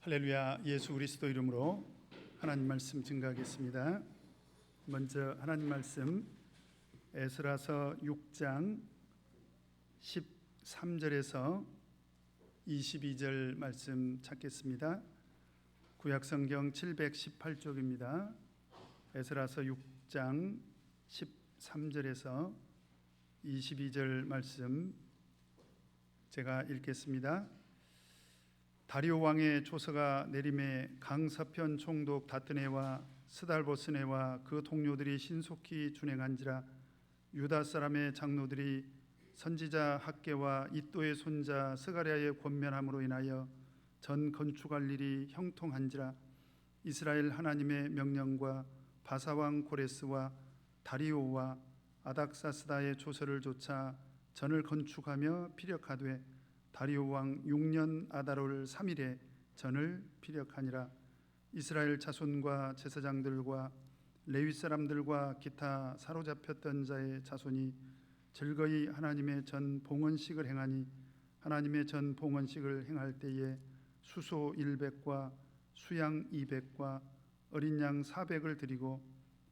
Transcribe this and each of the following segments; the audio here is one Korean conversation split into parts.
할렐루야. 예수 그리스도 이름으로 하나님 말씀 증거하겠습니다. 먼저 하나님 말씀 에스라서 6장 13절에서 22절 말씀 찾겠습니다. 구약성경 718쪽입니다. 에스라서 6장 13절에서 22절 말씀 제가 읽겠습니다. 다리오 왕의 조서가 내림에 강서편 총독 다뜨네와 스달보스네와 그 동료들이 신속히 준행한지라. 유다 사람의 장로들이 선지자 학개와 이또의 손자 스가랴의 권면함으로 인하여 전 건축할 일이 형통한지라. 이스라엘 하나님의 명령과 바사왕 고레스와 다리오와 아닥사스다의 조서를 조차 전을 건축하며 피력하되 다리오 왕 6년 아달월 3일에 전을 피력하니라. 이스라엘 자손과 제사장들과 레위 사람들과 기타 사로잡혔던 자의 자손이 즐거이 하나님의 전 봉헌식을 행하니, 하나님의 전 봉헌식을 행할 때에 수소 100과 수양 200과 어린 양 400을 드리고,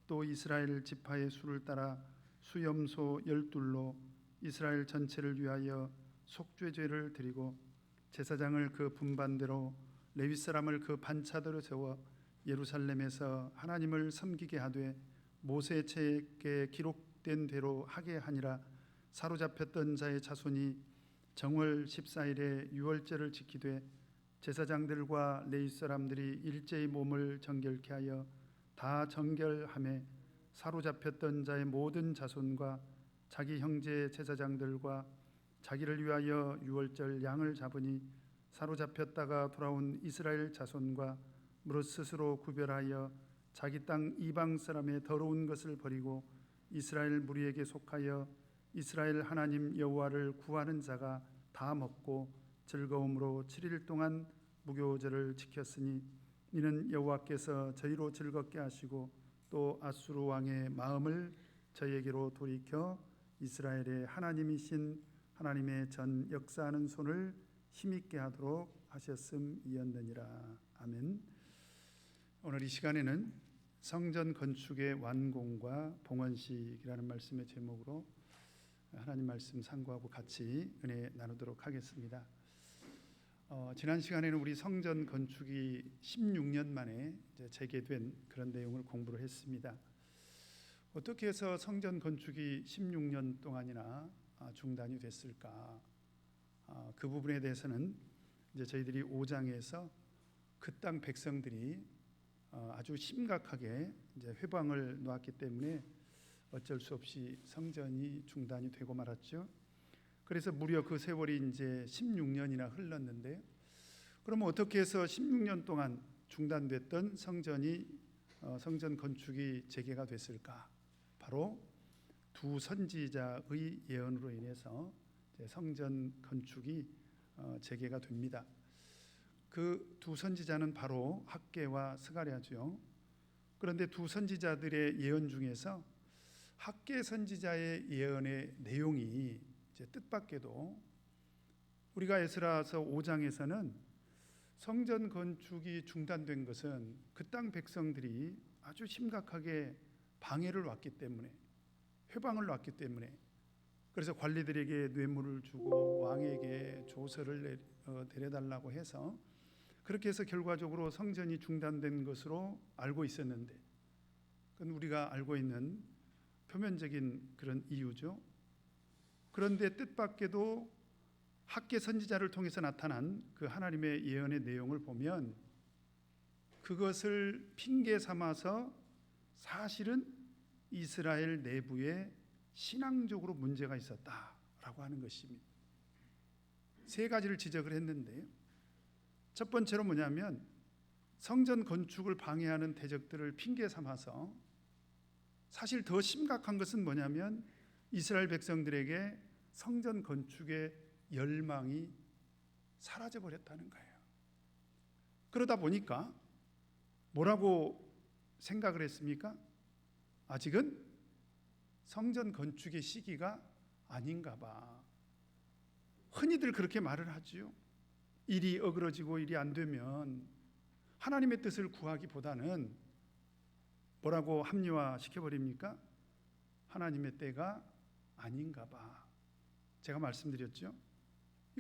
또 이스라엘 지파의 수를 따라 수염소 12로 이스라엘 전체를 위하여 속죄제를 드리고, 제사장을 그 분반대로 레위 사람을 그 반차대로 세워 예루살렘에서 하나님을 섬기게 하되 모세 책에 기록된 대로 하게 하니라. 사로잡혔던 자의 자손이 정월 14일에 유월절을 지키되 제사장들과 레위 사람들이 일제히 몸을 정결케 하여 다 정결하매, 사로잡혔던 자의 모든 자손과 자기 형제 제사장들과 자기를 위하여 유월절 양을 잡으니, 사로잡혔다가 돌아온 이스라엘 자손과 무릇 스스로 구별하여 자기 땅 이방 사람의 더러운 것을 버리고 이스라엘 무리에게 속하여 이스라엘 하나님 여호와를 구하는 자가 다 먹고 즐거움으로 7일 동안 무교절을 지켰으니, 이는 여호와께서 저희로 즐겁게 하시고 또 아수르 왕의 마음을 저희에게로 돌이켜 이스라엘의 하나님이신 하나님의 전 역사하는 손을 힘있게 하도록 하셨음이었느니라. 아멘. 오늘 이 시간에는 성전 건축의 완공과 봉헌식이라는 말씀의 제목으로 하나님 말씀 상고하고 같이 은혜 나누도록 하겠습니다. 지난 시간에는 우리 성전 건축이 16년 만에 이제 재개된 그런 내용을 공부를 했습니다. 어떻게 해서 성전 건축이 16년 동안이나 중단이 됐을까? 그 부분에 대해서는 이제 저희들이 5장에서 그 땅 백성들이 아주 심각하게 이제 회방을 놓았기 때문에 어쩔 수 없이 성전이 중단이 되고 말았죠. 그래서 무려 그 세월이 이제 16년이나 흘렀는데, 그러면 어떻게 해서 16년 동안 중단됐던 성전 건축이 재개가 됐을까? 바로 두 선지자의 예언으로 인해서 성전 건축이 재개가 됩니다. 그 두 선지자는 바로 학개와 스가랴죠. 그런데 두 선지자들의 예언 중에서 학개 선지자의 예언의 내용이 이제 뜻밖에도 우리가 에스라서 5장에서는 성전 건축이 중단된 것은 그 땅 백성들이 아주 심각하게 방해를 왔기 때문에, 회방을 놨기 때문에, 그래서 관리들에게 뇌물을 주고 왕에게 조서를 내려달라고 해서 그렇게 해서 결과적으로 성전이 중단된 것으로 알고 있었는데, 그건 우리가 알고 있는 표면적인 그런 이유죠. 그런데 뜻밖에도 학개 선지자를 통해서 나타난 그 하나님의 예언의 내용을 보면 그것을 핑계 삼아서 사실은 이스라엘 내부에 신앙적으로 문제가 있었다라고 하는 것입니다. 세 가지를 지적을 했는데요. 첫 번째로 뭐냐면 성전 건축을 방해하는 대적들을 핑계 삼아서, 사실 더 심각한 것은 뭐냐면 이스라엘 백성들에게 성전 건축의 열망이 사라져 버렸다는 거예요. 그러다 보니까 뭐라고 생각을 했습니까? 아직은 성전 건축의 시기가 아닌가 봐. 흔히들 그렇게 말을 하지요. 일이 어그러지고 일이 안 되면 하나님의 뜻을 구하기보다는 뭐라고 합리화시켜버립니까? 하나님의 때가 아닌가 봐. 제가 말씀드렸죠.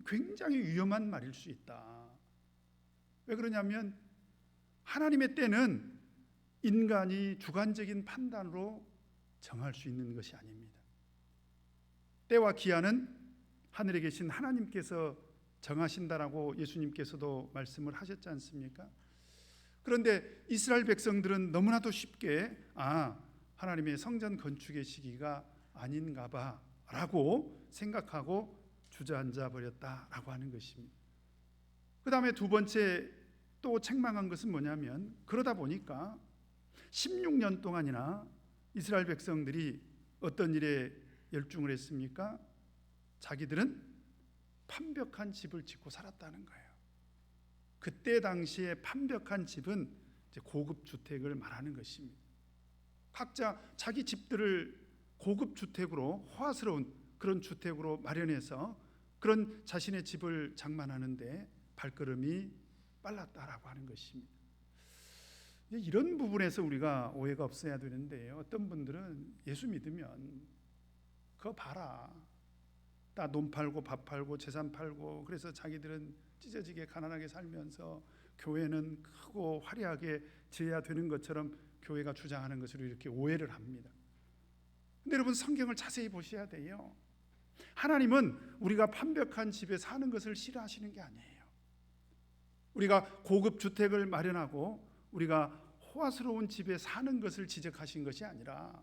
굉장히 위험한 말일 수 있다. 왜 그러냐면 하나님의 때는 인간이 주관적인 판단으로 정할 수 있는 것이 아닙니다. 때와 기한은 하늘에 계신 하나님께서 정하신다라고 예수님께서도 말씀을 하셨지 않습니까? 그런데 이스라엘 백성들은 너무나도 쉽게 하나님의 성전 건축의 시기가 아닌가 봐 라고 생각하고 주저앉아 버렸다라고 하는 것입니다. 그 다음에 두 번째 또 책망한 것은 뭐냐면, 그러다 보니까 16년 동안이나 이스라엘 백성들이 어떤 일에 열중을 했습니까? 자기들은 판벽한 집을 짓고 살았다는 거예요. 그때 당시에 판벽한 집은 이제 고급 주택을 말하는 것입니다. 각자 자기 집들을 고급 주택으로, 호화스러운 그런 주택으로 마련해서 그런 자신의 집을 장만하는데 발걸음이 빨랐다라고 하는 것입니다. 이런 부분에서 우리가 오해가 없어야 되는데, 어떤 분들은 예수 믿으면 그거 봐라, 다 돈 팔고 밥 팔고 재산 팔고, 그래서 자기들은 찢어지게 가난하게 살면서 교회는 크고 화려하게 지어야 되는 것처럼 교회가 주장하는 것으로 이렇게 오해를 합니다. 근데 여러분, 성경을 자세히 보셔야 돼요. 하나님은 우리가 판벽한 집에 사는 것을 싫어하시는 게 아니에요. 우리가 고급 주택을 마련하고 우리가 호화스러운 집에 사는 것을 지적하신 것이 아니라,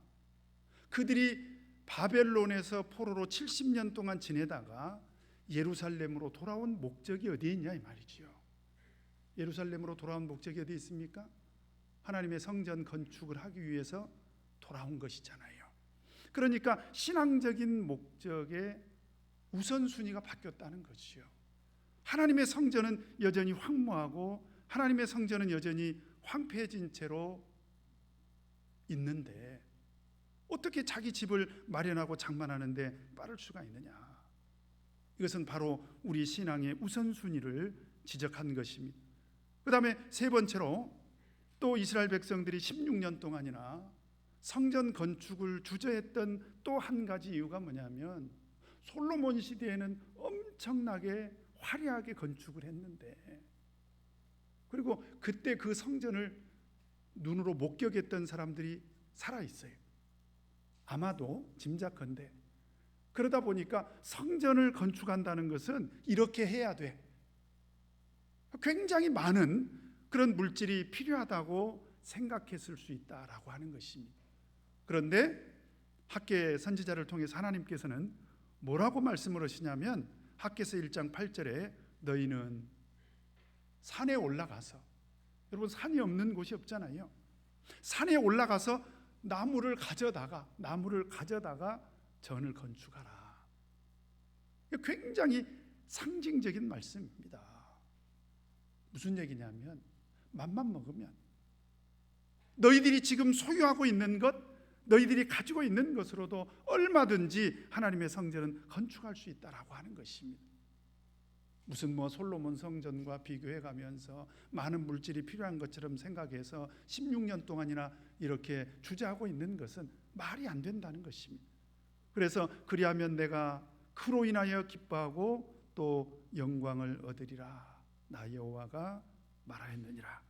그들이 바벨론에서 포로로 70년 동안 지내다가 예루살렘으로 돌아온 목적이 어디에 있냐 이 말이지요. 예루살렘으로 돌아온 목적이 어디 있습니까? 하나님의 성전 건축을 하기 위해서 돌아온 것이잖아요. 그러니까 신앙적인 목적의 우선순위가 바뀌었다는 것이요. 하나님의 성전은 여전히 황무하고 하나님의 성전은 여전히 황폐해진 채로 있는데 어떻게 자기 집을 마련하고 장만하는데 빠를 수가 있느냐. 이것은 바로 우리 신앙의 우선순위를 지적한 것입니다. 그 다음에 세 번째로, 또 이스라엘 백성들이 16년 동안이나 성전 건축을 주저했던 또 한 가지 이유가 뭐냐면, 솔로몬 시대에는 엄청나게 화려하게 건축을 했는데, 그리고 그때 그 성전을 눈으로 목격했던 사람들이 살아있어요. 아마도 짐작컨대 그러다 보니까 성전을 건축한다는 것은 이렇게 해야 돼, 굉장히 많은 그런 물질이 필요하다고 생각했을 수 있다라고 하는 것입니다. 그런데 학개 선지자를 통해서 하나님께서는 뭐라고 말씀을 하시냐면, 학개서 1장 8절에 너희는 산에 올라가서, 여러분 산이 없는 곳이 없잖아요. 산에 올라가서 나무를 가져다가 전을 건축하라. 굉장히 상징적인 말씀입니다. 무슨 얘기냐면, 맘만 먹으면 너희들이 지금 소유하고 있는 것, 너희들이 가지고 있는 것으로도 얼마든지 하나님의 성전은 건축할 수 있다라고 하는 것입니다. 무슨 솔로몬 성전과 비교해 가면서 많은 물질이 필요한 것처럼 생각해서 16년 동안이나 이렇게 주저하고 있는 것은 말이 안 된다는 것입니다. 그래서 그리하면 내가 그로 인하여 기뻐하고 또 영광을 얻으리라, 나 여호와가 말하였느니라.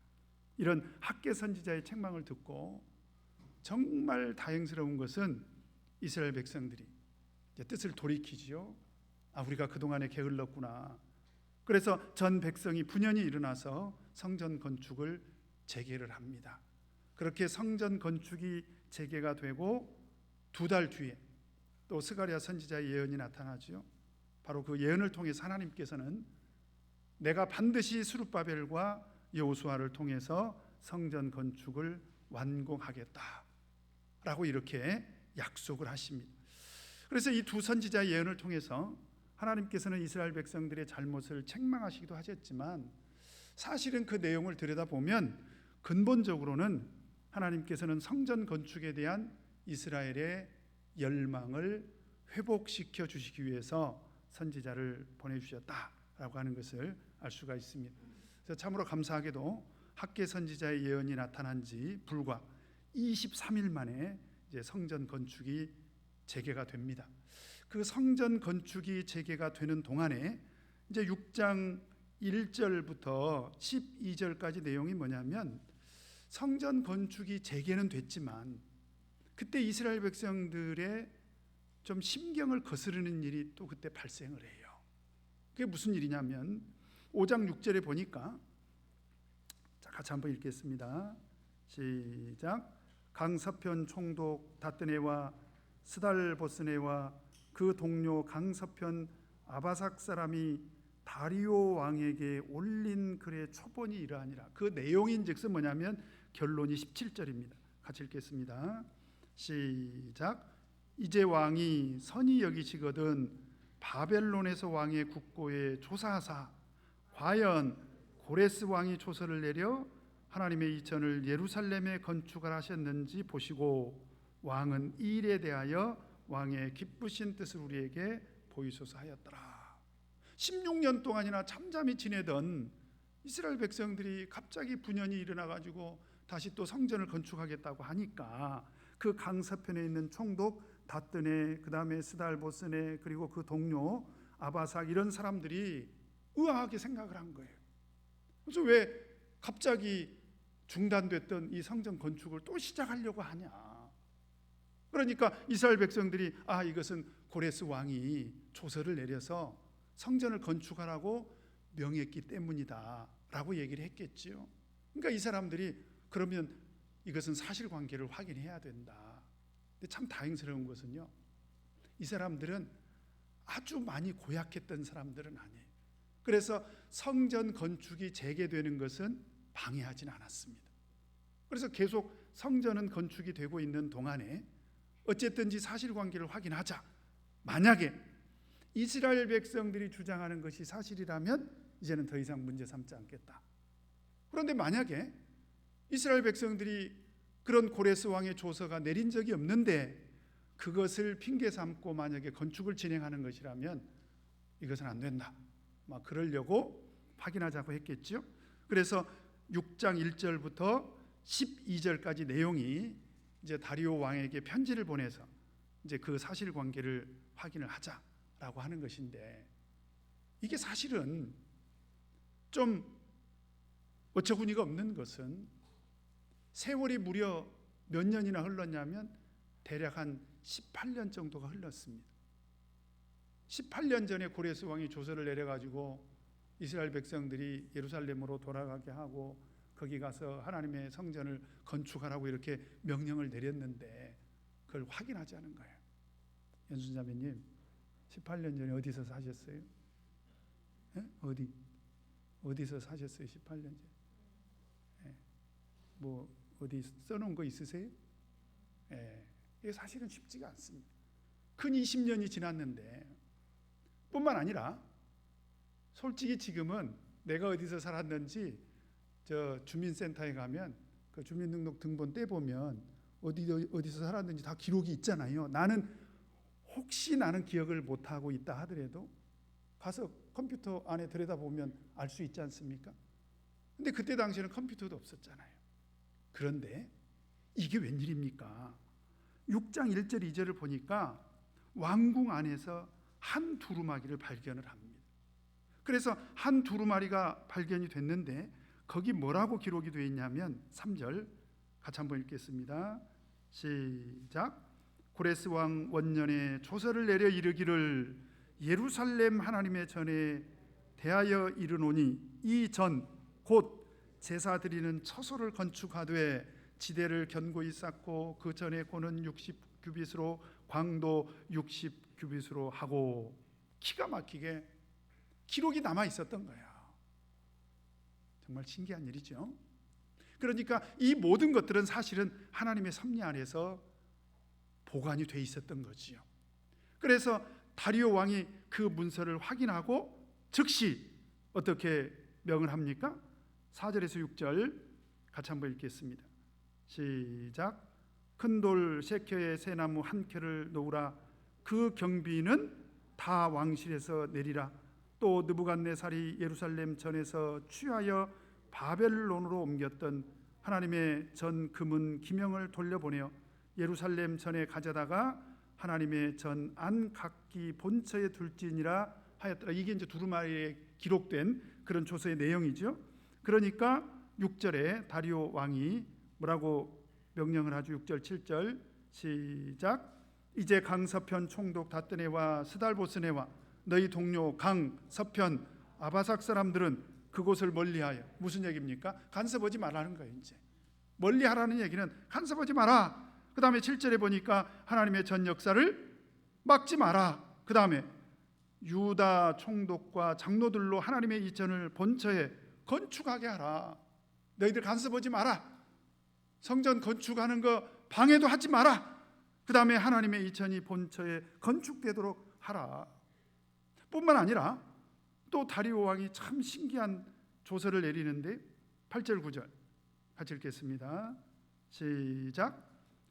이런 학개 선지자의 책망을 듣고 정말 다행스러운 것은 이스라엘 백성들이 이제 뜻을 돌이키지요. 우리가 그동안에 게을렀구나. 그래서 전 백성이 분연히 일어나서 성전 건축을 재개를 합니다. 그렇게 성전 건축이 재개가 되고 2달 뒤에 또 스가랴 선지자의 예언이 나타나죠. 바로 그 예언을 통해서 하나님께서는 내가 반드시 스룹바벨과 여호수아를 통해서 성전 건축을 완공하겠다라고 이렇게 약속을 하십니다. 그래서 이 두 선지자의 예언을 통해서 하나님께서는 이스라엘 백성들의 잘못을 책망하시기도 하셨지만, 사실은 그 내용을 들여다보면 근본적으로는 하나님께서는 성전 건축에 대한 이스라엘의 열망을 회복시켜 주시기 위해서 선지자를 보내주셨다라고 하는 것을 알 수가 있습니다. 그래서 참으로 감사하게도 학개 선지자의 예언이 나타난 지 불과 23일 만에 이제 성전 건축이 재개가 됩니다. 그 성전 건축이 재개가 되는 동안에 이제 6장 1절부터 12절까지 내용이 뭐냐면, 성전 건축이 재개는 됐지만 그때 이스라엘 백성들의 좀 심경을 거스르는 일이 또 그때 발생을 해요. 그게 무슨 일이냐면 5장 6절에 보니까, 자, 같이 한번 읽겠습니다. 시작. 강서편 총독 다뜨네와 스달보스네와 그 동료 강서편 아바삭 사람이 다리오 왕에게 올린 글의 초본이 이러하니라. 그 내용인즉슨 뭐냐면 결론이 17절입니다. 같이 읽겠습니다. 시작. 이제 왕이 선히 여기시거든 바벨론에서 왕의 국고에 조사하사 과연 고레스 왕이 조서를 내려 하나님의 이천을 예루살렘에 건축을 하셨는지 보시고 왕은 이 일에 대하여 왕의 기쁘신 뜻을 우리에게 보이소서 하였더라. 16년 동안이나 잠잠히 지내던 이스라엘 백성들이 갑자기 분연이 일어나 가지고 다시 또 성전을 건축하겠다고 하니까 그 강서편에 있는 총독 다뜨네, 그 다음에 스달보스네, 그리고 그 동료 아바삭, 이런 사람들이 의아하게 생각을 한 거예요. 그래서 왜 갑자기 중단됐던 이 성전 건축을 또 시작하려고 하냐. 그러니까 이스라엘 백성들이 이것은 고레스 왕이 조서를 내려서 성전을 건축하라고 명했기 때문이다 라고 얘기를 했겠지요. 그러니까 이 사람들이 그러면 이것은 사실관계를 확인해야 된다. 근데 참 다행스러운 것은요, 이 사람들은 아주 많이 고약했던 사람들은 아니에요. 그래서 성전 건축이 재개되는 것은 방해하진 않았습니다. 그래서 계속 성전은 건축이 되고 있는 동안에 어쨌든지 사실관계를 확인하자. 만약에 이스라엘 백성들이 주장하는 것이 사실이라면 이제는 더 이상 문제 삼지 않겠다. 그런데 만약에 이스라엘 백성들이 그런 고레스 왕의 조서가 내린 적이 없는데 그것을 핑계 삼고 만약에 건축을 진행하는 것이라면 이것은 안 된다. 막 그러려고 확인하자고 했겠죠. 그래서 6장 1절부터 12절까지 내용이 이제 다리오 왕에게 편지를 보내서 이제 그 사실관계를 확인을 하자라고 하는 것인데, 이게 사실은 좀 어처구니가 없는 것은 세월이 무려 몇 년이나 흘렀냐면 대략 한 18년 정도가 흘렀습니다. 18년 전에 고레스 왕이 조서를 내려가지고 이스라엘 백성들이 예루살렘으로 돌아가게 하고 거기 가서 하나님의 성전을 건축하라고 이렇게 명령을 내렸는데 그걸 확인하지 않은 거예요. 연순자매님, 18년 전에 어디서 사셨어요? 어디서 사셨어요? 18년 전에? 뭐 어디 써놓은 거 있으세요? 이게 사실은 쉽지가 않습니다. 근 20년이 지났는데, 뿐만 아니라 솔직히 지금은 내가 어디서 살았는지 저 주민센터에 가면 그 주민등록 등본 떼보면 어디서 살았는지 다 기록이 있잖아요. 혹시 나는 기억을 못하고 있다 하더라도 가서 컴퓨터 안에 들여다보면 알 수 있지 않습니까? 근데 그때 당시에는 컴퓨터도 없었잖아요. 그런데 이게 웬일입니까? 6장 1절 2절을 보니까 왕궁 안에서 한 두루마기를 발견을 합니다. 그래서 한 두루마리가 발견이 됐는데 거기 뭐라고 기록이 되어 있냐면 3절 같이 한번 읽겠습니다. 시작. 고레스 왕 원년에 조서를 내려 이르기를 예루살렘 하나님의 전에 대하여 이르노니 이 전 곧 제사 드리는 처소를 건축하되 지대를 견고히 쌓고 그 전에 고는 60규빗으로 광도 60규빗으로 하고, 기가 막히게 기록이 남아 있었던 거예요. 정말 신기한 일이죠. 그러니까 이 모든 것들은 사실은 하나님의 섭리 안에서 보관이 돼 있었던 거지요. 그래서 다리오 왕이 그 문서를 확인하고 즉시 어떻게 명을 합니까? 4절에서 6절 같이 한번 읽겠습니다. 시작. 큰 돌 세켜의 새나무 한 켜를 놓으라. 그 경비는 다 왕실에서 내리라. 또 느부갓네살이 예루살렘 전에서 취하여 바벨론으로 옮겼던 하나님의 전 금은 기명을 돌려보내어 예루살렘 전에 가져다가 하나님의 전 안각기 본처에 둘지니라 하였더라. 이게 이제 두루마리에 기록된 그런 조서의 내용이죠. 그러니까 6절에 다리오 왕이 뭐라고 명령을 하죠? 6절 7절 시작. 이제 강서편 총독 다뜨네와 스달보스네와 너희 동료 강 서편 아바삭 사람들은 그곳을 멀리하여, 무슨 얘기입니까? 간섭하지 말라는 거예요. 이제 멀리하라는 얘기는 간섭하지 마라. 그 다음에 7절에 보니까 하나님의 전 역사를 막지 마라. 그 다음에 유다 총독과 장로들로 하나님의 이전을 본처에 건축하게 하라. 너희들 간섭하지 마라. 성전 건축하는 거 방해도 하지 마라. 그 다음에 하나님의 이천이 본처에 건축되도록 하라. 뿐만 아니라 또 다리오 왕이 참 신기한 조서를 내리는데 8절 9절 같이 읽겠습니다. 시작.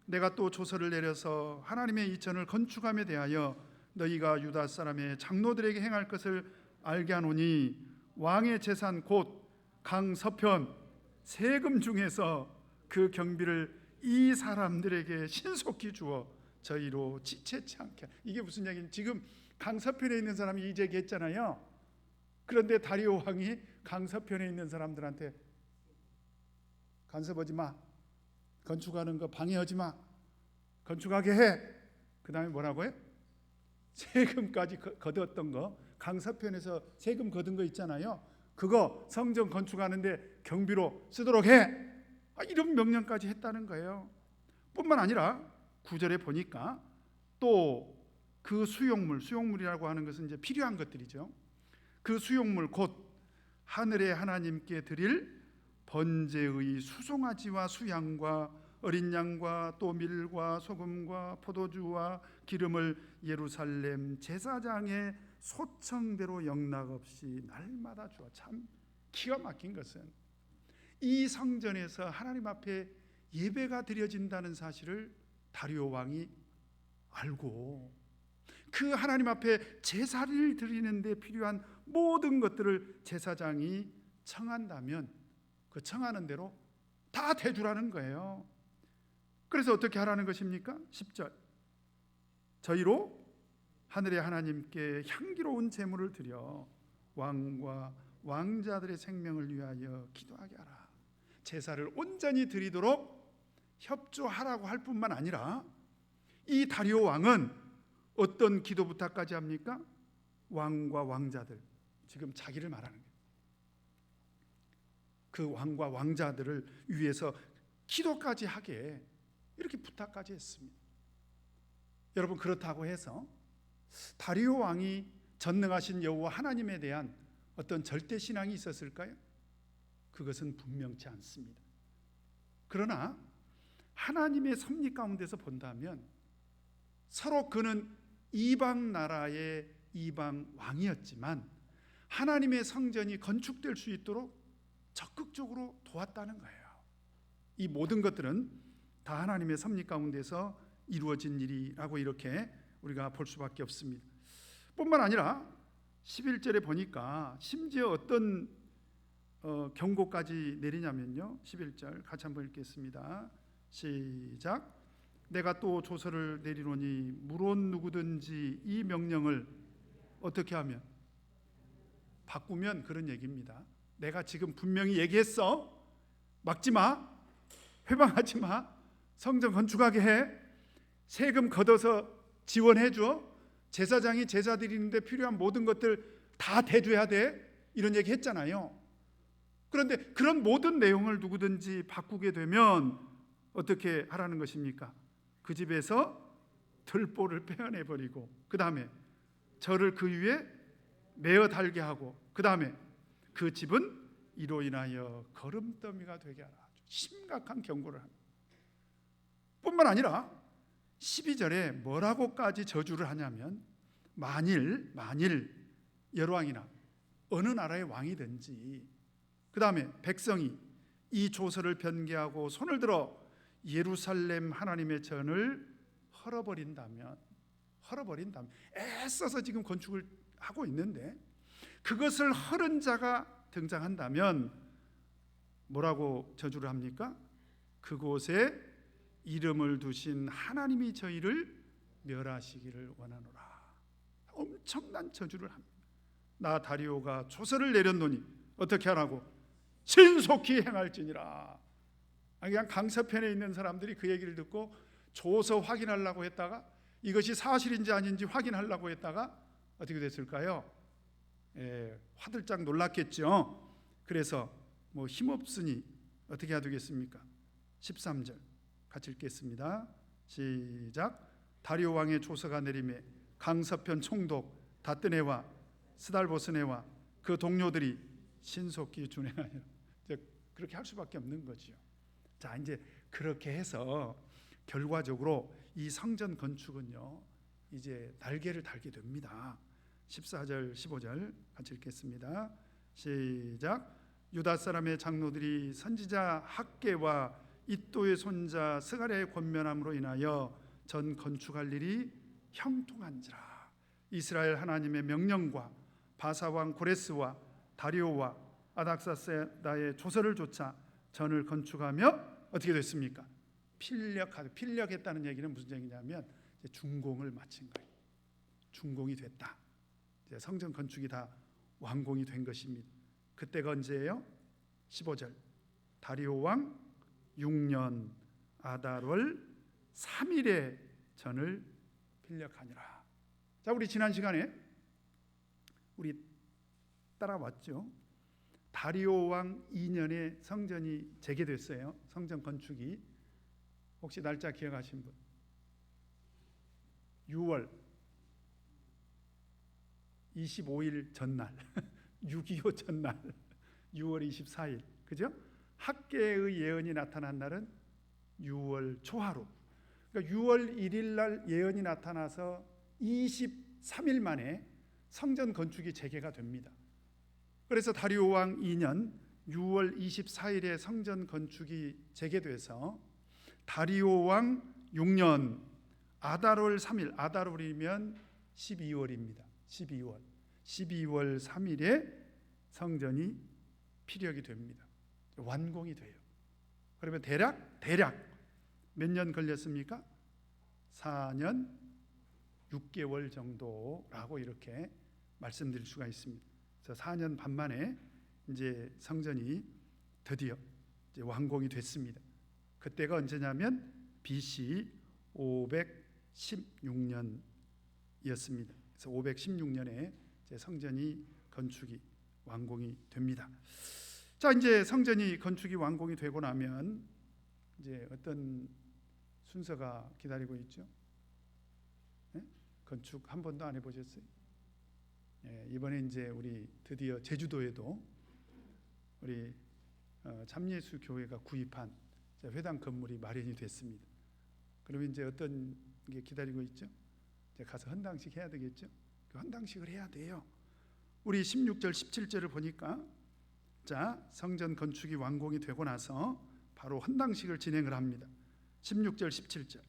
내가 또 조서를 내려서 하나님의 이천을 건축함에 대하여 너희가 유다 사람의 장로들에게 행할 것을 알게 하노니 왕의 재산 곧 강서편 세금 중에서 그 경비를 이 사람들에게 신속히 주어 저희로 지체치 않게. 이게 무슨 얘기인지, 지금 강서편에 있는 사람이 이 얘기했잖아요. 그런데 다리오 왕이 강서편에 있는 사람들한테 간섭하지 마, 건축하는 거 방해하지 마, 건축하게 해. 그 다음에 뭐라고요? 세금까지 거뒀던 거, 강서편에서 세금 거둔 거 있잖아요. 그거 성전 건축하는데 경비로 쓰도록 해. 이런 명령까지 했다는 거예요. 뿐만 아니라 9절에 보니까 또 그 수용물이라고 하는 것은 이제 필요한 것들이죠. 그 수용물 곧 하늘의 하나님께 드릴 번제의 수송아지와 수양과 어린 양과 또 밀과 소금과 포도주와 기름을 예루살렘 제사장의 소청대로 영락없이 날마다 주어. 참 기가 막힌 것은 이 성전에서 하나님 앞에 예배가 드려진다는 사실을 다리오 왕이 알고 그 하나님 앞에 제사를 드리는 데 필요한 모든 것들을 제사장이 청한다면 그 청하는 대로 다 대주라는 거예요. 그래서 어떻게 하라는 것입니까? 10절. 저희로 하늘의 하나님께 향기로운 제물을 드려 왕과 왕자들의 생명을 위하여 기도하게 하라. 제사를 온전히 드리도록 협조하라고 할 뿐만 아니라 이 다리오 왕은 어떤 기도 부탁까지 합니까? 왕과 왕자들, 지금 자기를 말하는 거예요. 그 왕과 왕자들을 위해서 기도까지 하게 이렇게 부탁까지 했습니다. 여러분, 그렇다고 해서 다리오 왕이 전능하신 여호와 하나님에 대한 어떤 절대 신앙이 있었을까요? 그것은 분명치 않습니다. 그러나 하나님의 섭리 가운데서 본다면 서로 그는 이방 나라의 이방 왕이었지만 하나님의 성전이 건축될 수 있도록 적극적으로 도왔다는 거예요. 이 모든 것들은 다 하나님의 섭리 가운데서 이루어진 일이라고 이렇게 우리가 볼 수밖에 없습니다. 뿐만 아니라 11절에 보니까 심지어 어떤 경고까지 내리냐면요, 11절 같이 한번 읽겠습니다. 시작. 내가 또 조서를 내리노니 물론 누구든지 이 명령을 어떻게 하면 바꾸면, 그런 얘기입니다. 내가 지금 분명히 얘기했어. 막지 마, 회방하지 마, 성전 건축하게 해, 세금 걷어서 지원해 줘, 제사장이 제사 드리는데 필요한 모든 것들 다 대줘야 돼, 이런 얘기 했잖아요. 그런데 그런 모든 내용을 누구든지 바꾸게 되면 어떻게 하라는 것입니까? 그 집에서 들보를 빼어내버리고 그 다음에 저를 그 위에 메어 달게 하고 그 다음에 그 집은 이로 인하여 거름더미가 되게 하라. 심각한 경고를 합니다. 뿐만 아니라 12절에 뭐라고까지 저주를 하냐면 만일 여로왕이나 어느 나라의 왕이든지 그 다음에 백성이 이 조서를 변개하고 손을 들어 예루살렘 하나님의 전을 헐어버린다면 애써서 지금 건축을 하고 있는데 그것을 헐은 자가 등장한다면 뭐라고 저주를 합니까? 그곳에 이름을 두신 하나님이 저희를 멸하시기를 원하노라. 엄청난 저주를 합니다. 나 다리오가 조서를 내렸노니 어떻게 하라고? 신속히 행할지니라. 그냥 강서편에 있는 사람들이 그 얘기를 듣고 조서 확인하려고 했다가 이것이 사실인지 아닌지 확인하려고 했다가 어떻게 됐을까요? 화들짝 놀랐겠죠. 그래서 뭐 힘없으니 어떻게 해야 되겠습니까? 13절 같이 읽겠습니다. 시작. 다리오 왕의 조서가 내림에 강서편 총독 다뜨네와 스달보스네와 그 동료들이 신속히 준행하니라. 그렇게 할 수밖에 없는 거죠. 자, 이제 그렇게 해서 결과적으로 이 성전 건축은요 이제 날개를 달게 됩니다. 14절 15절 같이 읽겠습니다. 시작. 유다 사람의 장로들이 선지자 학개와 이또의 손자 스가랴의 권면함으로 인하여 전 건축할 일이 형통한지라. 이스라엘 하나님의 명령과 바사왕 고레스와 다리오와 아닥사세다의 조서를 좇아 전을 건축하며 어떻게 됐습니까? 필력했다는 얘기는 무슨 얘기냐면 이제 준공을 마친 거예요. 준공이 됐다. 이제 성전 건축이 다 완공이 된 것입니다. 그때가 언제예요? 15절. 다리오 왕 6년 아달월 3일에 전을 필력하니라. 자, 우리 지난 시간에 우리 따라왔죠. 다리오 왕 2년에 성전이 재개됐어요. 성전 건축이. 혹시 날짜 기억하신 분? 6월 25일 전날 6.25 전날 6월 24일 그죠? 학개의 예언이 나타난 날은 6월 초하루. 그러니까 6월 1일 날 예언이 나타나서 23일 만에 성전 건축이 재개가 됩니다. 그래서 다리오 왕 2년 6월 24일에 성전 건축이 재개돼서 다리오 왕 6년 아달월 3일, 아달월이면 12월입니다. 12월 3일에 성전이 피력이 됩니다. 완공이 돼요. 그러면 대략 몇 년 걸렸습니까? 4년 6개월 정도라고 이렇게 말씀드릴 수가 있습니다. 그래서 4년 반 만에 이제 성전이 드디어 이제 완공이 됐습니다. 그때가 언제냐면 BC 516년이었습니다. 그래서 516년에 이제 성전이 건축이 완공이 됩니다. 자, 이제 성전이 건축이 완공이 되고 나면 이제 어떤 순서가 기다리고 있죠? 네? 건축 한 번도 안 해보셨어요? 이번에 이제 우리 드디어 제주도에도 우리 참예수 교회가 구입한 회당 건물이 마련이 됐습니다. 그러면 이제 어떤 게 기다리고 있죠? 이제 가서 헌당식 해야 되겠죠? 그 헌당식을 해야 돼요. 우리 16절 17절을 보니까 자, 성전 건축이 완공이 되고 나서 바로 헌당식을 진행을 합니다. 16절 17절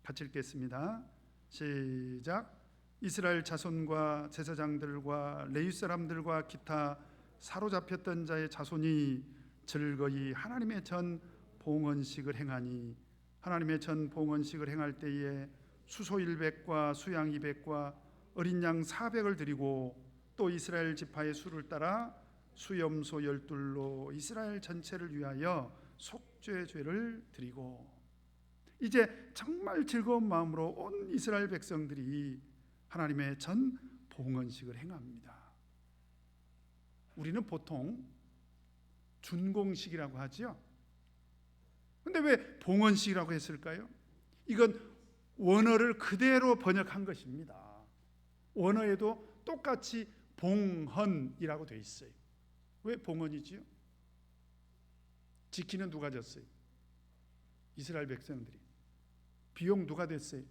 같이 읽겠습니다. 시작. 이스라엘 자손과 제사장들과 레위 사람들과 기타 사로잡혔던 자의 자손이 즐거이 하나님의 전 봉헌식을 행하니 하나님의 전 봉헌식을 행할 때에 수소 100과 수양 200과 어린 양 400을 드리고 또 이스라엘 지파의 수를 따라 수염소 12로 이스라엘 전체를 위하여 속죄죄를 드리고 이제 정말 즐거운 마음으로 온 이스라엘 백성들이 하나님의 전 봉헌식을 행합니다. 우리는 보통 준공식이라고 하죠. 근데 왜 봉헌식이라고 했을까요? 이건 원어를 그대로 번역한 것입니다. 원어에도 똑같이 봉헌이라고 돼 있어요. 왜 봉헌이지요? 지키는 누가 졌어요? 이스라엘 백성들이. 비용 누가 됐어요?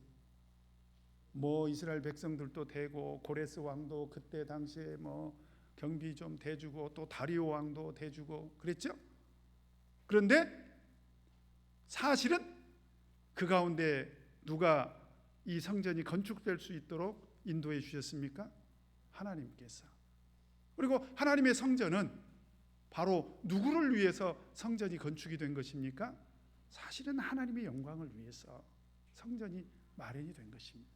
뭐 이스라엘 백성들도 대고 고레스 왕도 그때 당시에 뭐 경비 좀 대주고 또 다리오 왕도 대주고 그랬죠? 그런데 사실은 그 가운데 누가 이 성전이 건축될 수 있도록 인도해 주셨습니까? 하나님께서. 그리고 하나님의 성전은 바로 누구를 위해서 성전이 건축이 된 것입니까? 사실은 하나님의 영광을 위해서 성전이 마련이 된 것입니다.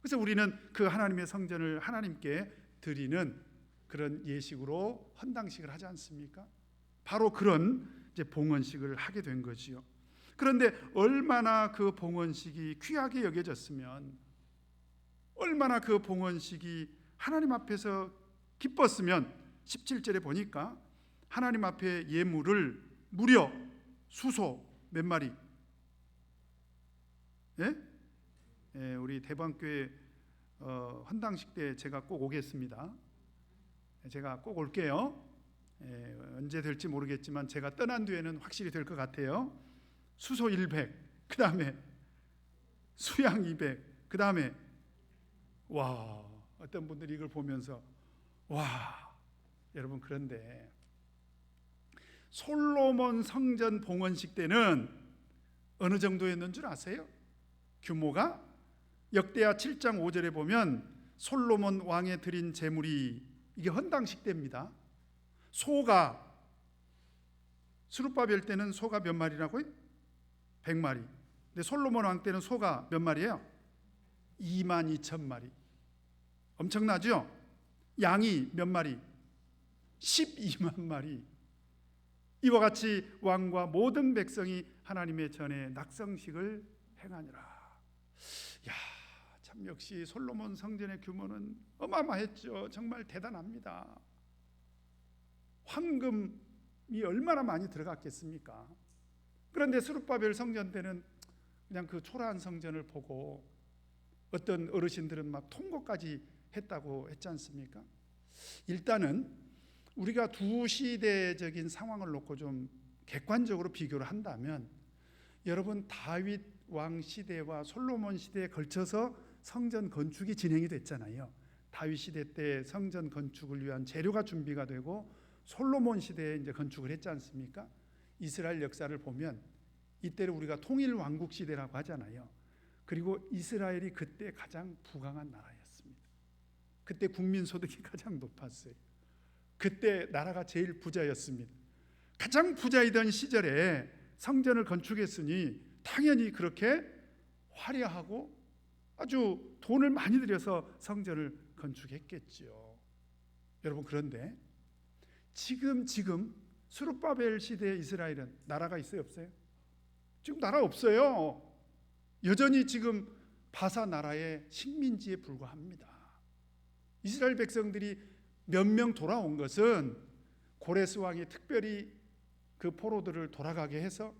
그래서 우리는 그 하나님의 성전을 하나님께 드리는 그런 예식으로 헌당식을 하지 않습니까? 바로 그런 이제 봉헌식을 하게 된 거지요. 그런데 얼마나 그 봉헌식이 귀하게 여겨졌으면, 얼마나 그 봉헌식이 하나님 앞에서 기뻤으면 17절에 보니까 하나님 앞에 예물을 무려 수소 몇 마리? 예? 예, 우리 대방교회 헌당식 때 제가 꼭 오겠습니다. 제가 꼭 올게요. 예, 언제 될지 모르겠지만 제가 떠난 뒤에는 확실히 될 것 같아요. 수소 100, 그 다음에 수양 200, 그 다음에 와, 어떤 분들이 이걸 보면서 와, 여러분, 그런데 솔로몬 성전 봉헌식 때는 어느 정도였는 줄 아세요? 규모가 역대하 7장 5절에 보면 솔로몬 왕에 드린 제물이, 이게 헌당식 때입니다. 소가, 스룹바벨 때는 소가 몇 마리라고요? 100마리. 근데 솔로몬 왕 때는 소가 몇 마리예요? 22,000마리. 엄청나죠? 양이 몇 마리? 12만 마리. 이와 같이 왕과 모든 백성이 하나님의 전에 낙성식을 행하니라. 야, 참 역시 솔로몬 성전의 규모는 어마어마했죠. 정말 대단합니다. 황금이 얼마나 많이 들어갔겠습니까? 그런데 스룹바벨 성전 때는 그냥 그 초라한 성전을 보고 어떤 어르신들은 막 통곡까지 했다고 했지 않습니까? 일단은 우리가 두 시대적인 상황을 놓고 좀 객관적으로 비교를 한다면, 여러분, 다윗 왕 시대와 솔로몬 시대에 걸쳐서 성전 건축이 진행이 됐잖아요. 다윗 시대 때 성전 건축을 위한 재료가 준비가 되고 솔로몬 시대에 이제 건축을 했지 않습니까? 이스라엘 역사를 보면 이때를 우리가 통일 왕국 시대라고 하잖아요. 그리고 이스라엘이 그때 가장 부강한 나라였습니다. 그때 국민 소득이 가장 높았어요. 그때 나라가 제일 부자였습니다. 가장 부자이던 시절에 성전을 건축했으니 당연히 그렇게 화려하고 아주 돈을 많이 들여서 성전을 건축했겠죠. 여러분, 그런데 지금 스룹바벨 시대의 이스라엘은 나라가 있어요, 없어요? 지금 나라 없어요. 여전히 지금 바사 나라의 식민지에 불과합니다. 이스라엘 백성들이 몇 명 돌아온 것은 고레스 왕이 특별히 그 포로들을 돌아가게 해서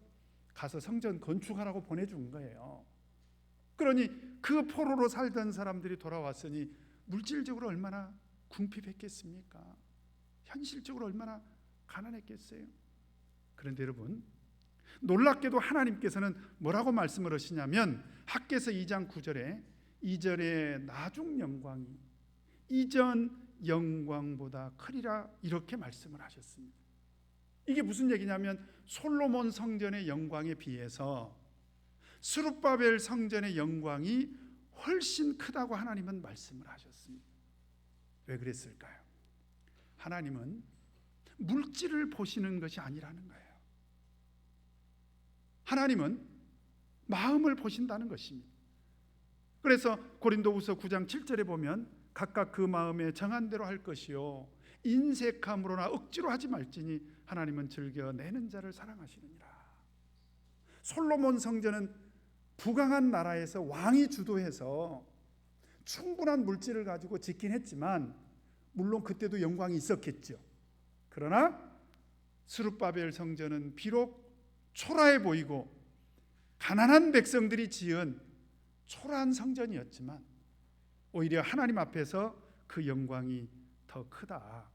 가서 성전 건축하라고 보내준 거예요. 그러니 그 포로로 살던 사람들이 돌아왔으니 물질적으로 얼마나 궁핍했겠습니까? 현실적으로 얼마나 가난했겠어요? 그런데 여러분, 놀랍게도 하나님께서는 뭐라고 말씀을 하시냐면 학개서 2장 9절에 2절에 나중 영광이 이전 영광보다 크리라, 이렇게 말씀을 하셨습니다. 이게 무슨 얘기냐면 솔로몬 성전의 영광에 비해서 스룹바벨 성전의 영광이 훨씬 크다고 하나님은 말씀을 하셨습니다. 왜 그랬을까요? 하나님은 물질을 보시는 것이 아니라는 거예요. 하나님은 마음을 보신다는 것입니다. 그래서 고린도후서 9장 7절에 보면 각각 그 마음에 정한 대로 할 것이요 인색함으로나 억지로 하지 말지니 하나님은 즐겨 내는 자를 사랑하시느니라. 솔로몬 성전은 부강한 나라에서 왕이 주도해서 충분한 물질을 가지고 짓긴 했지만 물론 그때도 영광이 있었겠죠. 그러나 스룹바벨 성전은 비록 초라해 보이고 가난한 백성들이 지은 초라한 성전이었지만 오히려 하나님 앞에서 그 영광이 더 크다라고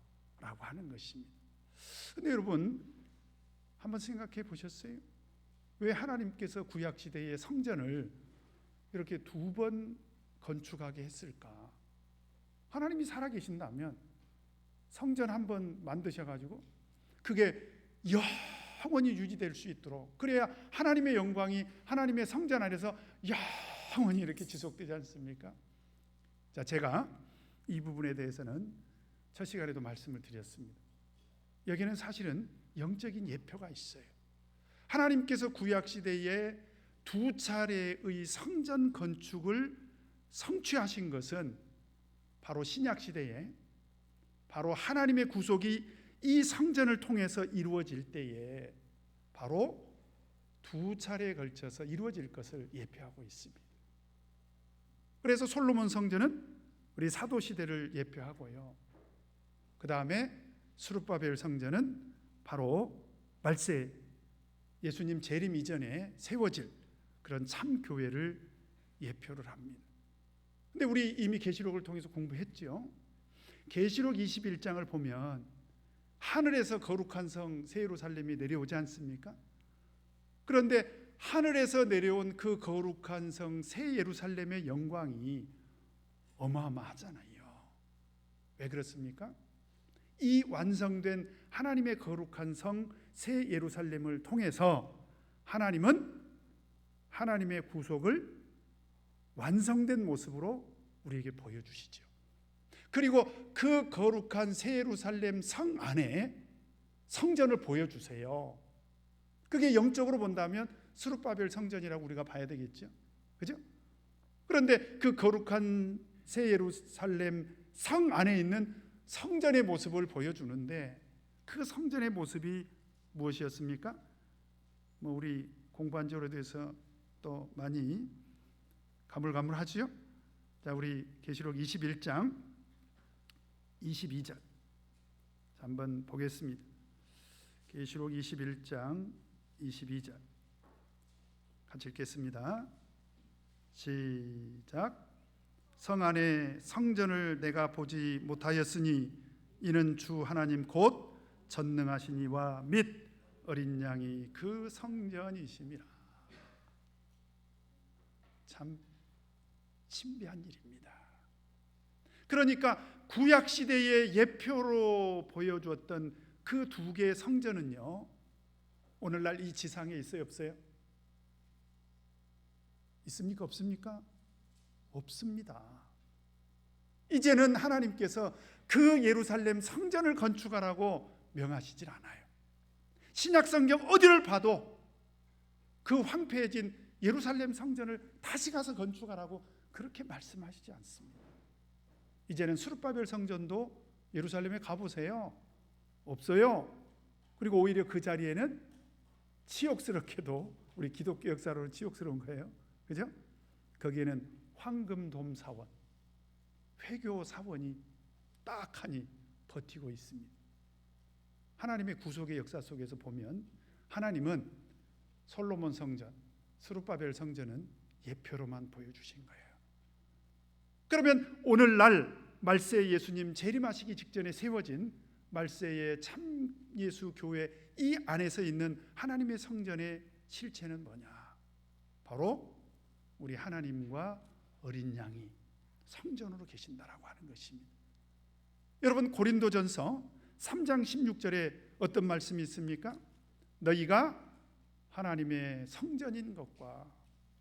하는 것입니다. 그런데 여러분, 한번 생각해 보셨어요? 왜 하나님께서 구약 시대의 성전을 이렇게 두 번 건축하게 했을까? 하나님이 살아계신다면 성전 한 번 만드셔가지고 그게 영원히 유지될 수 있도록, 그래야 하나님의 영광이 하나님의 성전 안에서 영원히 이렇게 지속되지 않습니까? 자, 제가 이 부분에 대해서는 첫 시간에도 말씀을 드렸습니다. 여기는 사실은 영적인 예표가 있어요. 하나님께서 구약 시대에 두 차례의 성전 건축을 성취하신 것은 바로 신약 시대에 바로 하나님의 구속이 이 성전을 통해서 이루어질 때에 바로 두 차례에 걸쳐서 이루어질 것을 예표하고 있습니다. 그래서 솔로몬 성전은 우리 사도 시대를 예표하고요. 그 다음에 스룹바벨 성전은 바로 말세 예수님 재림 이전에 세워질 그런 참 교회를 예표를 합니다. 근데 우리 이미 계시록을 통해서 공부했죠. 계시록 21장을 보면 하늘에서 거룩한 성 새 예루살렘이 내려오지 않습니까? 그런데 하늘에서 내려온 그 거룩한 성 새 예루살렘의 영광이 어마어마하잖아요. 왜 그렇습니까? 이 완성된 하나님의 거룩한 성 새 예루살렘을 통해서 하나님은 하나님의 구속을 완성된 모습으로 우리에게 보여주시죠. 그리고 그 거룩한 새 예루살렘 성 안에 성전을 보여주세요. 그게 영적으로 본다면 스룹바벨 성전이라고 우리가 봐야 되겠죠. 그죠? 그런데 그 거룩한 새 예루살렘 성 안에 있는 성전의 모습을 보여주는데 그 성전의 모습이 무엇이었습니까? 우리 공부한 지 오래돼서 또 많이 가물가물하지요. 자, 우리 계시록 21장 22절 한번 보겠습니다. 계시록 21장 22절 같이 읽겠습니다. 시작. 성 안에 성전을 내가 보지 못하였으니 이는 주 하나님 곧 전능하신 이와 및 어린 양이 그 성전이심이라. 참 신비한 일입니다. 그러니까 구약 시대의 예표로 보여주었던 그 두 개의 성전은요, 오늘날 이 지상에 있어요, 없어요? 있습니까, 없습니까? 없습니다. 이제는 하나님께서 그 예루살렘 성전을 건축하라고 명하시질 않아요. 신약 성경 어디를 봐도 그 황폐해진 예루살렘 성전을 다시 가서 건축하라고 그렇게 말씀하시지 않습니다. 이제는 스룹바벨 성전도 예루살렘에 가보세요. 없어요. 그리고 오히려 그 자리에는 치욕스럽게도, 우리 기독교 역사로는 치욕스러운 거예요. 그죠? 거기에는 황금돔 사원, 회교 사원이 딱하니 버티고 있습니다. 하나님의 구속의 역사 속에서 보면 하나님은 솔로몬 성전, 스룹바벨 성전은 예표로만 보여주신 거예요. 그러면 오늘날 말세 예수님 재림하시기 직전에 세워진 말세의 참 예수 교회 이 안에서 있는 하나님의 성전의 실체는 뭐냐? 바로 우리 하나님과 어린 양이 성전으로 계신다라고 하는 것입니다. 여러분, 고린도전서 3장 16절에 어떤 말씀이 있습니까? 너희가 하나님의 성전인 것과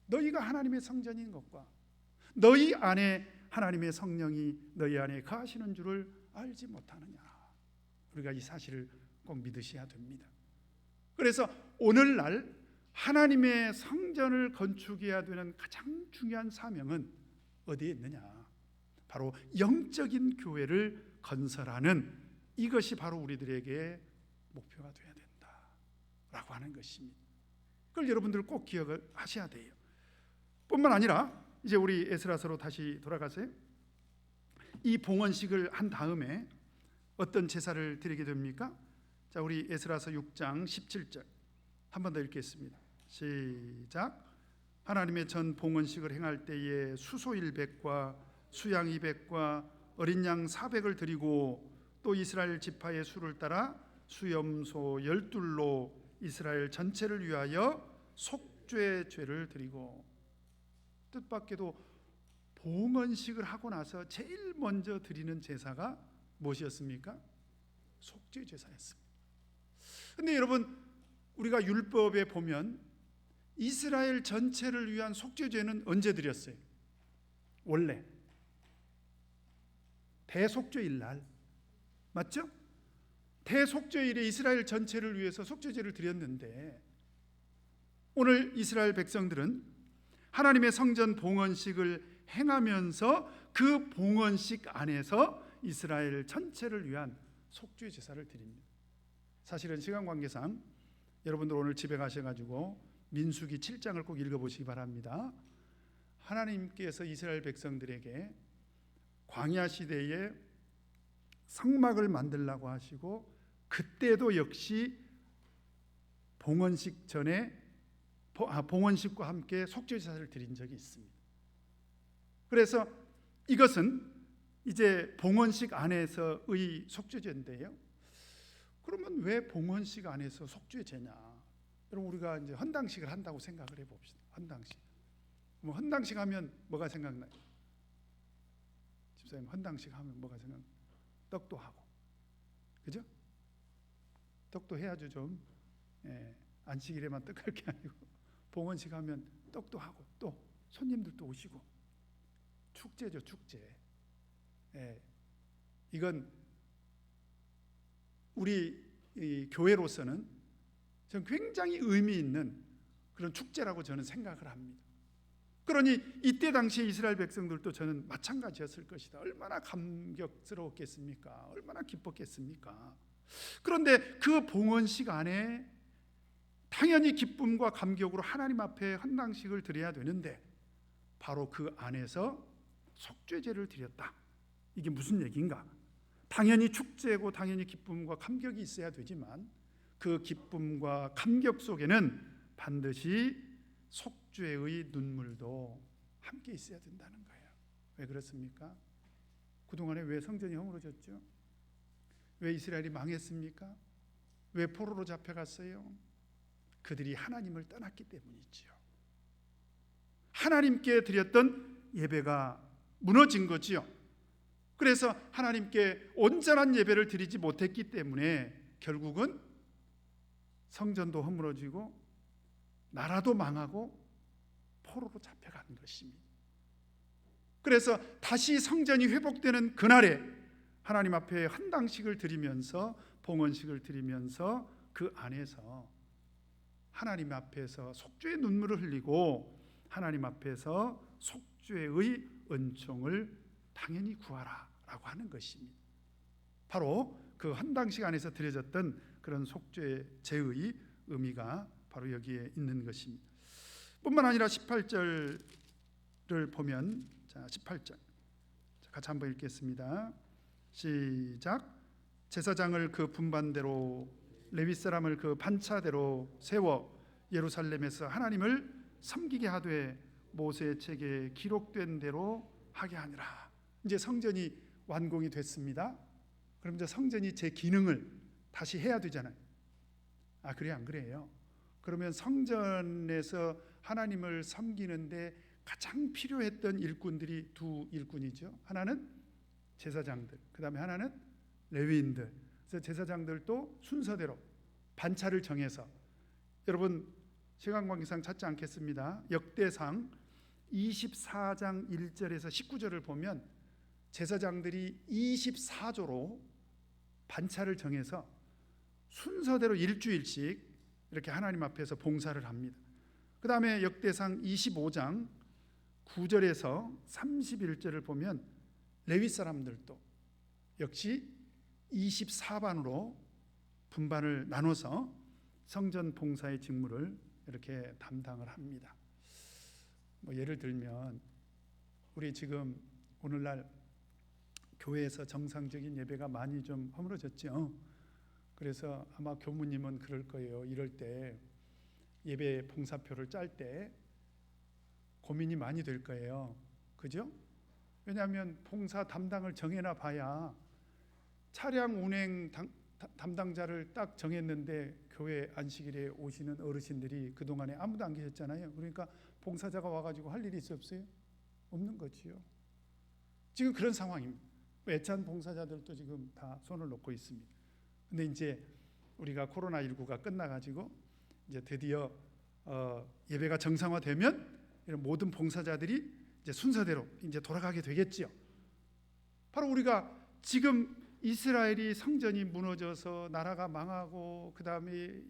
너희가 하나님의 성전인 것과 너희 안에 하나님의 성령이 너희 안에 거하시는 줄을 알지 못하느냐. 우리가 이 사실을 꼭 믿으셔야 됩니다. 그래서 오늘날 하나님의 성전을 건축해야 되는 가장 중요한 사명은 어디에 있느냐? 바로 영적인 교회를 건설하는, 이것이 바로 우리들에게 목표가 되어야 된다라고 하는 것입니다. 그걸 여러분들 꼭 기억을 하셔야 돼요. 뿐만 아니라 이제 우리 에스라서로 다시 돌아가세요. 이 봉헌식을 한 다음에 어떤 제사를 드리게 됩니까? 자, 우리 에스라서 6장 17절 한 번 더 읽겠습니다. 시작. 하나님의 전 봉헌식을 행할 때에 수소 100과 수양 200과 어린 양 400을 드리고 또 이스라엘 지파의 수를 따라 수염소 12로 이스라엘 전체를 위하여 속죄 죄를 드리고, 뜻밖에도 봉헌식을 하고 나서 제일 먼저 드리는 제사가 무엇이었습니까? 속죄 제사였습니다. 근데 여러분, 우리가 율법에 보면 이스라엘 전체를 위한 속죄 죄는 언제 드렸어요? 원래 대속죄일 날, 맞죠? 대속죄일에 이스라엘 전체를 위해서 속죄제를 드렸는데, 오늘 이스라엘 백성들은 하나님의 성전 봉헌식을 행하면서 그 봉헌식 안에서 이스라엘 전체를 위한 속죄 제사를 드립니다. 사실은 시간 관계상 여러분들 오늘 집에 가셔가지고 민수기 7장을 꼭 읽어보시기 바랍니다. 하나님께서 이스라엘 백성들에게 광야 시대에 성막을 만들라고 하시고, 그때도 역시 봉헌식 전에 봉헌식과 함께 속죄 제사를 드린 적이 있습니다. 그래서 이것은 이제 봉헌식 안에서의 속죄제인데요. 그러면 왜 봉헌식 안에서 속죄제냐? 여러분, 우리가 이제 헌당식을 한다고 생각을 해봅시다. 헌당식. 뭐 헌당식 하면 뭐가 생각나요? 집사님, 헌당식 하면 뭐가 생각나요? 떡도 하고, 그죠? 떡도 해야죠 좀. 안식일에만 떡할 게 아니고 봉헌식 하면 떡도 하고 또 손님들도 오시고 축제죠, 축제. 이건 우리 교회로서는 저는 굉장히 의미 있는 그런 축제라고 저는 생각을 합니다. 그러니 이때 당시에 이스라엘 백성들도 저는 마찬가지였을 것이다. 얼마나 감격스러웠겠습니까? 얼마나 기뻤겠습니까? 그런데 그 봉헌식 안에 당연히 기쁨과 감격으로 하나님 앞에 헌당식을 드려야 되는데, 바로 그 안에서 속죄제를 드렸다. 이게 무슨 얘기인가? 당연히 축제고 당연히 기쁨과 감격이 있어야 되지만, 그 기쁨과 감격 속에는 반드시 속죄의 눈물도 함께 있어야 된다는 거예요. 왜 그렇습니까? 그동안에 왜 성전이 허물어졌죠? 왜 이스라엘이 망했습니까? 왜 포로로 잡혀갔어요? 그들이 하나님을 떠났기 때문이지요. 하나님께 드렸던 예배가 무너진 거지요. 그래서 하나님께 온전한 예배를 드리지 못했기 때문에 결국은 성전도 허물어지고 나라도 망하고 포로로 잡혀간 것입니다. 그래서 다시 성전이 회복되는 그날에 하나님 앞에 헌당식을 드리면서 봉헌식을 드리면서 그 안에서 하나님 앞에서 속죄의 눈물을 흘리고 하나님 앞에서 속죄의 은총을 당연히 구하라 라고 하는 것입니다. 바로 그 헌당식 안에서 드려졌던 그런 속죄제의 의미가 바로 여기에 있는 것입니다. 뿐만 아니라 18절을 보면, 자 18절 같이 한번 읽겠습니다. 시작. 제사장을 그 분반대로 레위 사람을 그 반차대로 세워 예루살렘에서 하나님을 섬기게 하되 모세의 책에 기록된 대로 하게 하니라. 이제 성전이 완공이 됐습니다. 그럼 이제 성전이 제 기능을 다시 해야 되잖아요. 그래요, 안 그래요? 그러면 성전에서 하나님을 섬기는데 가장 필요했던 일꾼들이 두 일꾼이죠. 하나는 제사장들, 그 다음에 하나는 레위인들. 그래서 제사장들도 순서대로 반차를 정해서, 여러분 시간 관계상 찾지 않겠습니다. 역대상 24장 1절에서 19절을 보면 제사장들이 24조로 반차를 정해서 순서대로 일주일씩 이렇게 하나님 앞에서 봉사를 합니다. 그 다음에 역대상 25장 9절에서 31절을 보면 레위 사람들도 역시 24반으로 분반을 나눠서 성전 봉사의 직무를 이렇게 담당을 합니다. 예를 들면 우리 지금 오늘날 교회에서 정상적인 예배가 많이 좀 허물어졌죠. 그래서 아마 교무님은 그럴 거예요. 이럴 때 예배 봉사표를 짤 때 고민이 많이 될 거예요. 그죠? 왜냐하면 봉사 담당을 정해놔 봐야 차량 운행 담당자를 딱 정했는데 교회 안식일에 오시는 어르신들이 그동안에 아무도 안 계셨잖아요. 그러니까 봉사자가 와가지고 할 일이 없어요? 없는 거지요. 지금 그런 상황입니다. 애찬 봉사자들도 지금 다 손을 놓고 있습니다. 근데 이제 우리가 코로나19가 끝나가지고 이제 드디어 예배가 정상화되면 이런 모든 봉사자들이 이제 순서대로 이제 돌아가게 되겠지요. 바로 우리가 지금 이스라엘이 성전이 무너져서 나라가 망하고 그 다음에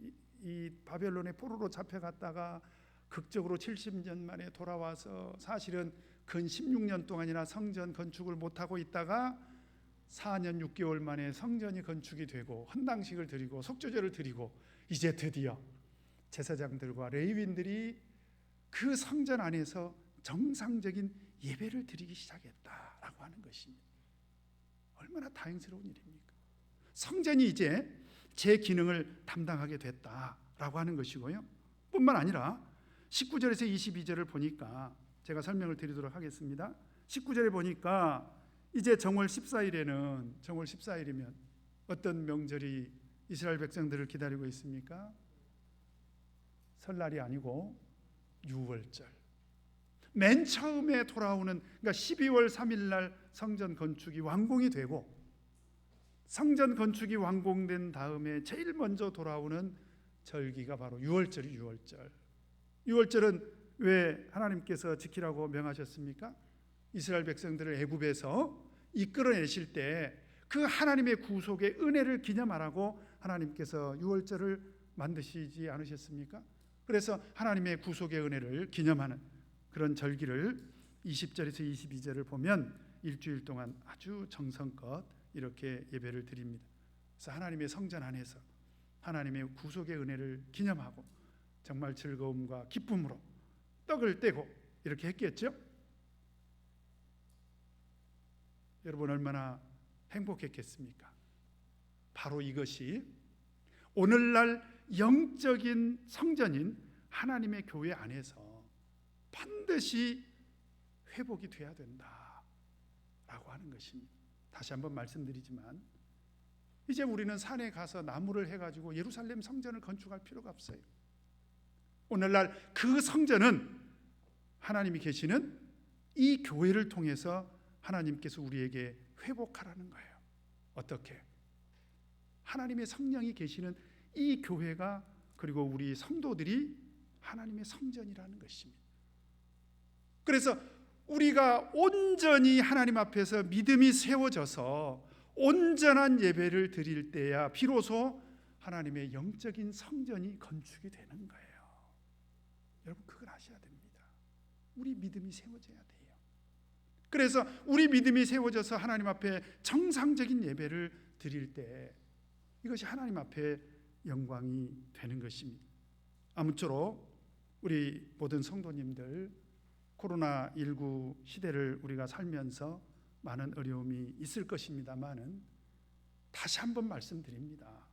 이 바벨론의 포로로 잡혀갔다가 극적으로 70년 만에 돌아와서 사실은 근 16년 동안이나 성전 건축을 못하고 있다가 4년 6개월 만에 성전이 건축이 되고 헌당식을 드리고 속죄제를 드리고 이제 드디어 제사장들과 레위인들이 그 성전 안에서 정상적인 예배를 드리기 시작했다라고 하는 것입니다. 얼마나 다행스러운 일입니까? 성전이 이제 제 기능을 담당하게 됐다라고 하는 것이고요. 뿐만 아니라 19절에서 22절을 보니까 제가 설명을 드리도록 하겠습니다. 19절에 보니까 이제 정월 14일이면 어떤 명절이 이스라엘 백성들을 기다리고 있습니까? 설날이 아니고 유월절. 맨 처음에 돌아오는, 그러니까 12월 3일 날 성전 건축이 완공이 되고 성전 건축이 완공된 다음에 제일 먼저 돌아오는 절기가 바로 유월절이 유월절. 유월절은 왜 하나님께서 지키라고 명하셨습니까? 이스라엘 백성들을 애굽에서 이끌어내실 때 그 하나님의 구속의 은혜를 기념하라고 하나님께서 유월절을 만드시지 않으셨습니까? 그래서 하나님의 구속의 은혜를 기념하는 그런 절기를 20절에서 22절을 보면 일주일 동안 아주 정성껏 이렇게 예배를 드립니다. 그래서 하나님의 성전 안에서 하나님의 구속의 은혜를 기념하고 정말 즐거움과 기쁨으로 떡을 떼고 이렇게 했겠죠? 여러분 얼마나 행복했겠습니까? 바로 이것이 오늘날 영적인 성전인 하나님의 교회 안에서 반드시 회복이 돼야 된다라고 하는 것입니다. 다시 한번 말씀드리지만 이제 우리는 산에 가서 나무를 해가지고 예루살렘 성전을 건축할 필요가 없어요. 오늘날 그 성전은 하나님이 계시는 이 교회를 통해서 하나님께서 우리에게 회복하라는 거예요. 어떻게? 하나님의 성령이 계시는 이 교회가 그리고 우리 성도들이 하나님의 성전이라는 것입니다. 그래서 우리가 온전히 하나님 앞에서 믿음이 세워져서 온전한 예배를 드릴 때야 비로소 하나님의 영적인 성전이 건축이 되는 거예요. 여러분 그걸 아셔야 됩니다. 우리 믿음이 세워져야 돼요. 그래서 우리 믿음이 세워져서 하나님 앞에 정상적인 예배를 드릴 때 이것이 하나님 앞에 영광이 되는 것입니다. 아무쪼록 우리 모든 성도님들 코로나19 시대를 우리가 살면서 많은 어려움이 있을 것입니다만은 다시 한번 말씀드립니다.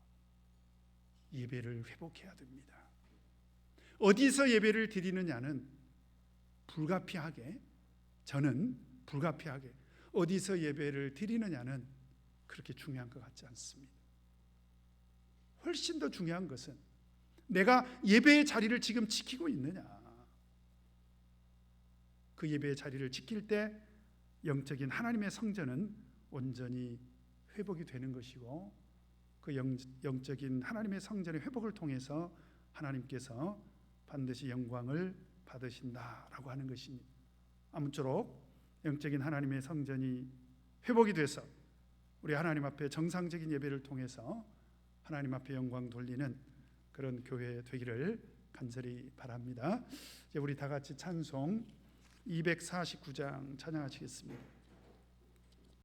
예배를 회복해야 됩니다. 어디서 예배를 드리느냐는 불가피하게, 저는 불가피하게 어디서 예배를 드리느냐는 그렇게 중요한 것 같지 않습니다. 훨씬 더 중요한 것은 내가 예배의 자리를 지금 지키고 있느냐. 그 예배의 자리를 지킬 때 영적인 하나님의 성전은 온전히 회복이 되는 것이고 그 영적인 하나님의 성전의 회복을 통해서 하나님께서 반드시 영광을 받으신다라고 하는 것입니다. 아무쪼록 영적인 하나님의 성전이 회복이 돼서 우리 하나님 앞에 정상적인 예배를 통해서 하나님 앞에 영광 돌리는 그런 교회 되기를 간절히 바랍니다. 이제 우리 다 같이 찬송 249장 찬양하시겠습니다.